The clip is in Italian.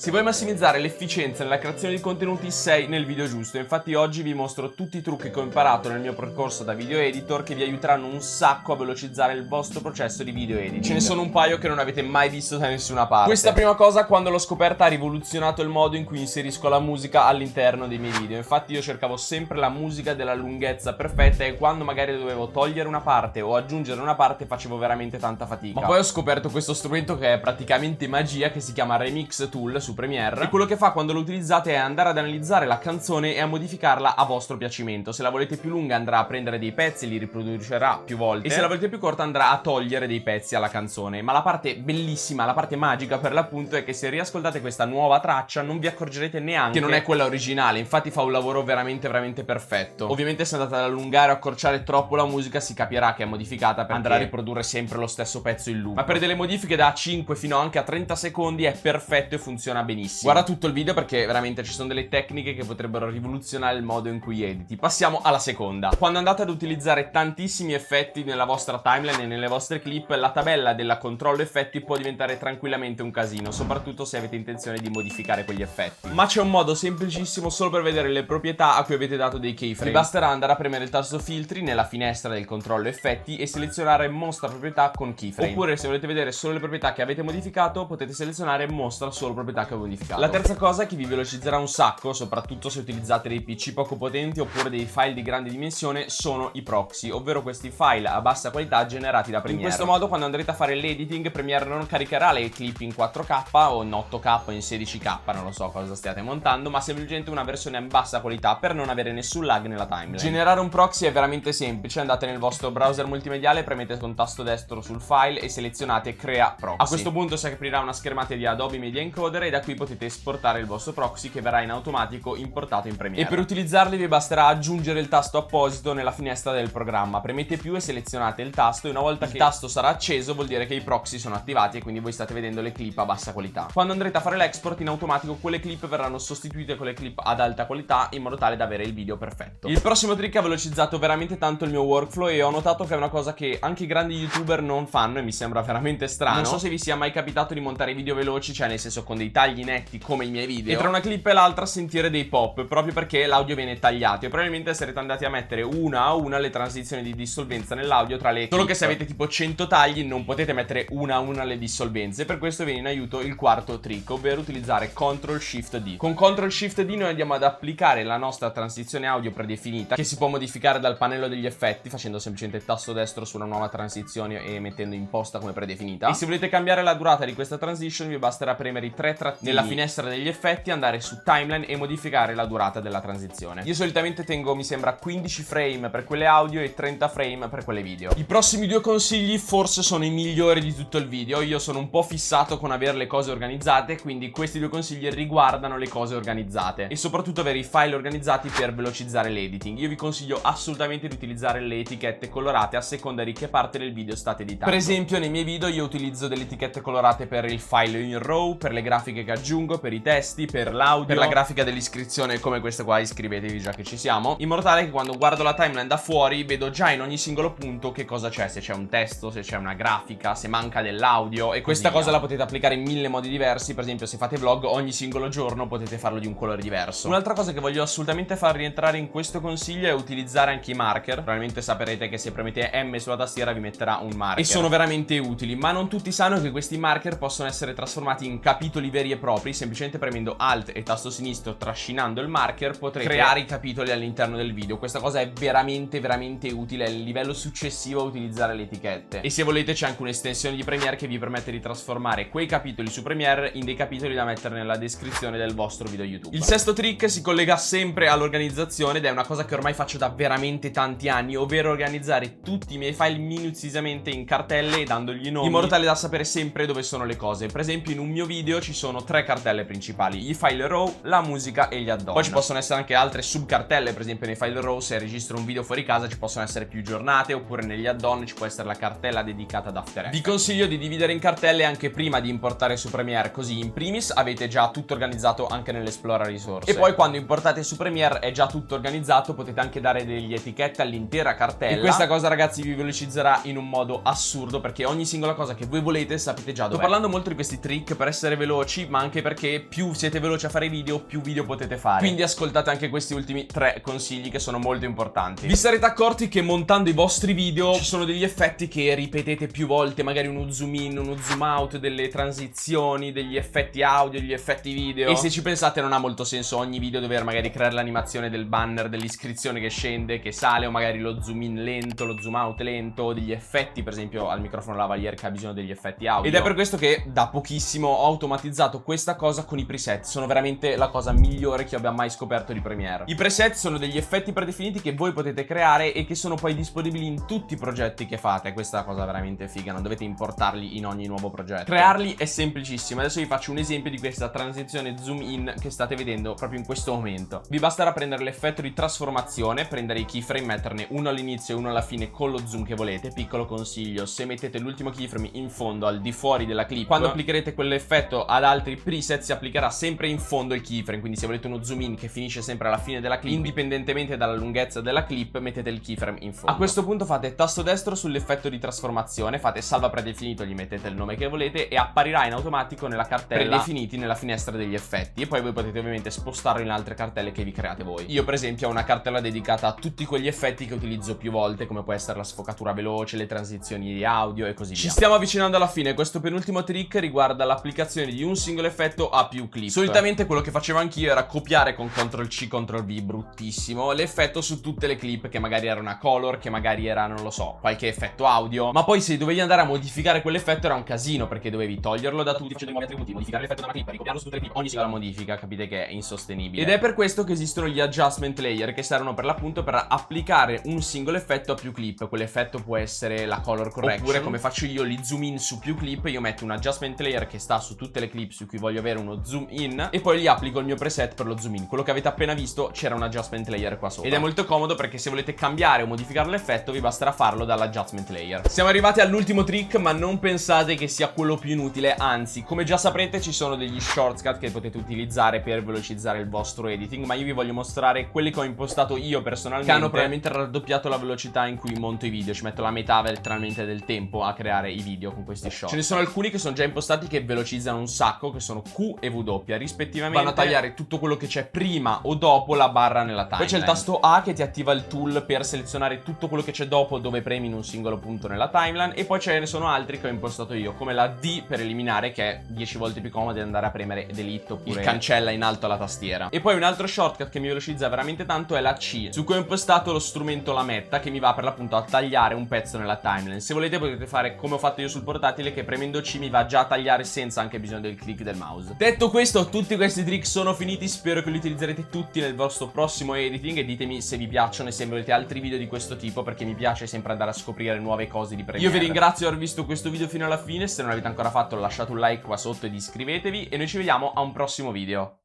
Se vuoi massimizzare l'efficienza nella creazione di contenuti sei nel video giusto. Infatti oggi vi mostro tutti i trucchi che ho imparato nel mio percorso da video editor che vi aiuteranno un sacco a velocizzare il vostro processo di video editing. Ce ne sono un paio che non avete mai visto da nessuna parte. Questa prima cosa, quando l'ho scoperta, ha rivoluzionato il modo in cui inserisco la musica all'interno dei miei video. Infatti io cercavo sempre la musica della lunghezza perfetta e quando magari dovevo togliere una parte o aggiungere una parte facevo veramente tanta fatica. Ma poi ho scoperto questo strumento che è praticamente magia, che si chiama Remix Tool su Premiere, e quello che fa quando lo utilizzate è andare ad analizzare la canzone e a modificarla a vostro piacimento. Se la volete più lunga andrà a prendere dei pezzi e li riproducerà più volte, e se la volete più corta andrà a togliere dei pezzi alla canzone. Ma la parte bellissima, la parte magica per l'appunto, è che se riascoltate questa nuova traccia non vi accorgerete neanche che non è quella originale. Infatti fa un lavoro veramente perfetto. Ovviamente se andate ad allungare o accorciare troppo la musica si capirà che è modificata, perché andrà a riprodurre sempre lo stesso pezzo in loop. Ma per delle modifiche da 5 fino anche a 30 secondi è perfetto e funziona benissimo. Guarda tutto il video perché veramente ci sono delle tecniche che potrebbero rivoluzionare il modo in cui editi. Passiamo alla seconda. Quando andate ad utilizzare tantissimi effetti nella vostra timeline e nelle vostre clip, la tabella della controllo effetti può diventare tranquillamente un casino, soprattutto se avete intenzione di modificare quegli effetti. Ma c'è un modo semplicissimo solo per vedere le proprietà a cui avete dato dei keyframe. Vi basterà andare a premere il tasto filtri nella finestra del controllo effetti e selezionare mostra proprietà con keyframe. Oppure se volete vedere solo le proprietà che avete modificato potete selezionare mostra solo proprietà che ho modificato. La terza cosa che vi velocizzerà un sacco, soprattutto se utilizzate dei PC poco potenti oppure dei file di grande dimensione, sono i proxy, ovvero questi file a bassa qualità generati da Premiere. In questo modo quando andrete a fare l'editing, Premiere non caricherà le clip in 4K o in 8K o in 16K, non lo so cosa stiate montando, ma semplicemente una versione a bassa qualità per non avere nessun lag nella timeline. Generare un proxy è veramente semplice. Andate nel vostro browser multimediale, premete con tasto destro sul file e selezionate Crea Proxy. A questo punto si aprirà una schermata di Adobe Media Encoder e da qui potete esportare il vostro proxy, che verrà in automatico importato in Premiere. E per utilizzarli vi basterà aggiungere il tasto apposito nella finestra del programma. Premete più e selezionate il tasto, e una volta che il tasto sarà acceso vuol dire che i proxy sono attivati e quindi voi state vedendo le clip a bassa qualità. Quando andrete a fare l'export, in automatico quelle clip verranno sostituite con le clip ad alta qualità, in modo tale da avere il video perfetto. Il prossimo trick ha velocizzato veramente tanto il mio workflow e ho notato che è una cosa che anche i grandi youtuber non fanno e mi sembra veramente strano. Non so se vi sia mai capitato di montare video veloci, cioè nel senso con dei tagli netti come i miei video, e tra una clip e l'altra sentire dei pop, proprio perché l'audio viene tagliato, e probabilmente sarete andati a mettere una a una le transizioni di dissolvenza nell'audio tra le clip. Solo che se avete tipo 100 tagli non potete mettere una a una le dissolvenze. Per questo viene in aiuto il quarto trick, ovvero utilizzare Ctrl Shift D. Con Ctrl Shift D noi andiamo ad applicare la nostra transizione audio predefinita, che si può modificare dal pannello degli effetti facendo semplicemente tasto destro su una nuova transizione e mettendo imposta come predefinita. E se volete cambiare la durata di questa transition vi basterà premere i tre trattini nella finestra degli effetti, andare su timeline e modificare la durata della transizione. Io solitamente tengo, mi sembra, 15 frame per quelle audio e 30 frame per quelle video. I prossimi due consigli forse sono i migliori di tutto il video. Io sono un po' fissato con avere le cose organizzate, quindi questi due consigli riguardano le cose organizzate e soprattutto avere i file organizzati per velocizzare l'editing. Io vi consiglio assolutamente di utilizzare le etichette colorate a seconda di che parte del video state editando. Per esempio nei miei video io utilizzo delle etichette colorate per il file in RAW, per le grafiche che aggiungo, per i testi, per l'audio, per la grafica dell'iscrizione come queste qua, iscrivetevi già che ci siamo, in modo tale che quando guardo la timeline da fuori vedo già in ogni singolo punto che cosa c'è, se c'è un testo, se c'è una grafica, se manca dell'audio, e questa cosa la potete applicare in 1000 modi diversi. Per esempio se fate vlog ogni singolo giorno potete farlo di un colore diverso. Un'altra cosa che voglio assolutamente far rientrare in questo consiglio è utilizzare anche i marker. Probabilmente saprete che se premete M sulla tastiera vi metterà un marker e sono veramente utili, ma non tutti sanno che questi marker possono essere trasformati in capitoli veri e propri. Semplicemente premendo Alt e tasto sinistro, trascinando il marker, potrete creare i capitoli all'interno del video. Questa cosa è veramente utile, è il livello successivo a utilizzare le etichette. E se volete c'è anche un'estensione di Premiere che vi permette di trasformare quei capitoli su Premiere in dei capitoli da mettere nella descrizione del vostro video YouTube. Il sesto trick si collega sempre all'organizzazione ed è una cosa che ormai faccio da veramente tanti anni, ovvero organizzare tutti i miei file minuziosamente in cartelle e dandogli nomi, in modo tale da sapere sempre dove sono le cose. Per esempio in un mio video ci sono tre cartelle principali: i file RAW, la musica e gli add-on. Poi ci possono essere anche altre subcartelle. Per esempio nei file RAW, se registro un video fuori casa, ci possono essere più giornate, oppure negli add-on ci può essere la cartella dedicata ad After Effects. Vi consiglio di dividere in cartelle anche prima di importare su Premiere, così in primis avete già tutto organizzato anche nell'Explora risorse, e poi quando importate su Premiere è già tutto organizzato, potete anche dare degli etichette all'intera cartella. E questa cosa ragazzi vi velocizzerà in un modo assurdo, perché ogni singola cosa che voi volete sapete già dov'è. Sto parlando molto di questi trick per essere veloci, ma anche perché più siete veloci a fare video, più video potete fare. Quindi ascoltate anche questi ultimi 3 consigli che sono molto importanti. Vi sarete accorti che montando i vostri video ci sono degli effetti che ripetete più volte, magari uno zoom in, uno zoom out, delle transizioni, degli effetti audio, degli effetti video. E se ci pensate non ha molto senso ogni video dover magari creare l'animazione del banner, dell'iscrizione che scende, che sale, o magari lo zoom in lento, lo zoom out lento, o degli effetti, per esempio al microfono lavalier che ha bisogno degli effetti audio. Ed è per questo che da pochissimo ho automatizzato questa cosa con i preset. Sono veramente la cosa migliore che abbia mai scoperto di Premiere. I preset sono degli effetti predefiniti che voi potete creare e che sono poi disponibili in tutti i progetti che fate. Questa è una cosa veramente figa, non dovete importarli in ogni nuovo progetto. Crearli è semplicissimo. Adesso vi faccio un esempio di questa transizione zoom in che state vedendo proprio in questo momento. Vi basterà prendere l'effetto di trasformazione, prendere i keyframe, metterne uno all'inizio e uno alla fine con lo zoom che volete. Piccolo consiglio: se mettete l'ultimo keyframe in fondo, al di fuori della clip, quando applicherete quell'effetto ad altri preset si applicherà sempre in fondo il keyframe. Quindi se volete uno zoom in che finisce sempre alla fine della clip, indipendentemente dalla lunghezza della clip, mettete il keyframe in fondo. A questo punto fate tasto destro sull'effetto di trasformazione, fate salva predefinito, gli mettete il nome che volete e apparirà in automatico nella cartella predefiniti nella finestra degli effetti, e poi voi potete ovviamente spostarlo in altre cartelle che vi create voi. Io per esempio ho una cartella dedicata a tutti quegli effetti che utilizzo più volte, come può essere la sfocatura veloce, le transizioni di audio e così via. Ci stiamo avvicinando alla fine. Questo penultimo trick riguarda l'applicazione di un singolo effetto a più clip. Solitamente quello che facevo anch'io era copiare con CTRL-C, CTRL-V, bruttissimo, l'effetto su tutte le clip che magari era una color, che magari era, non lo so, qualche effetto audio, ma poi se dovevi andare a modificare quell'effetto era un casino, perché dovevi toglierlo da tutti i nuovi attributi, modificare l'effetto da una clip, ricopiarlo su tutte le clip, ogni singola modifica, capite che è insostenibile. Ed è per questo che esistono gli adjustment layer, che servono per l'appunto per applicare un singolo effetto a più clip. Quell'effetto può essere la color correction, oppure come faccio io, li zoom in su più clip, io metto un adjustment layer che sta su tutte le clip su cui voglio avere uno zoom in e poi gli applico il mio preset per lo zoom in. Quello che avete appena visto, c'era un adjustment layer qua sopra ed è molto comodo, perché se volete cambiare o modificare l'effetto vi basterà farlo dall'adjustment layer. Siamo arrivati all'ultimo trick, ma non pensate che sia quello più inutile, anzi, come già saprete ci sono degli shortcut che potete utilizzare per velocizzare il vostro editing, ma io vi voglio mostrare quelli che ho impostato io personalmente, che hanno probabilmente raddoppiato la velocità in cui monto i video. Ci metto la metà letteralmente del tempo a creare i video con questi short. Ce ne sono alcuni che sono già impostati che velocizzano un sacco, che sono Q e W rispettivamente. Vanno a tagliare tutto quello che c'è prima o dopo la barra nella timeline. Poi c'è il tasto A che ti attiva il tool per selezionare tutto quello che c'è dopo dove premi in un singolo punto nella timeline, e poi ce ne sono altri che ho impostato io, come la D per eliminare, che è 10 volte più comodo di andare a premere delete oppure il cancella in alto alla tastiera. E poi un altro shortcut che mi velocizza veramente tanto è la C, su cui ho impostato lo strumento lametta, che mi va per l'appunto a tagliare un pezzo nella timeline. Se volete potete fare come ho fatto io sul portatile, che premendo C mi va già a tagliare senza anche bisogno del click del mouse. Detto questo, tutti questi trick sono finiti, spero che li utilizzerete tutti nel vostro prossimo editing, e ditemi se vi piacciono e se volete altri video di questo tipo, perché mi piace sempre andare a scoprire nuove cose di Premiere. Io vi ringrazio di aver visto questo video fino alla fine. Se non l'avete ancora fatto lasciate un like qua sotto ed iscrivetevi, e noi ci vediamo a un prossimo video.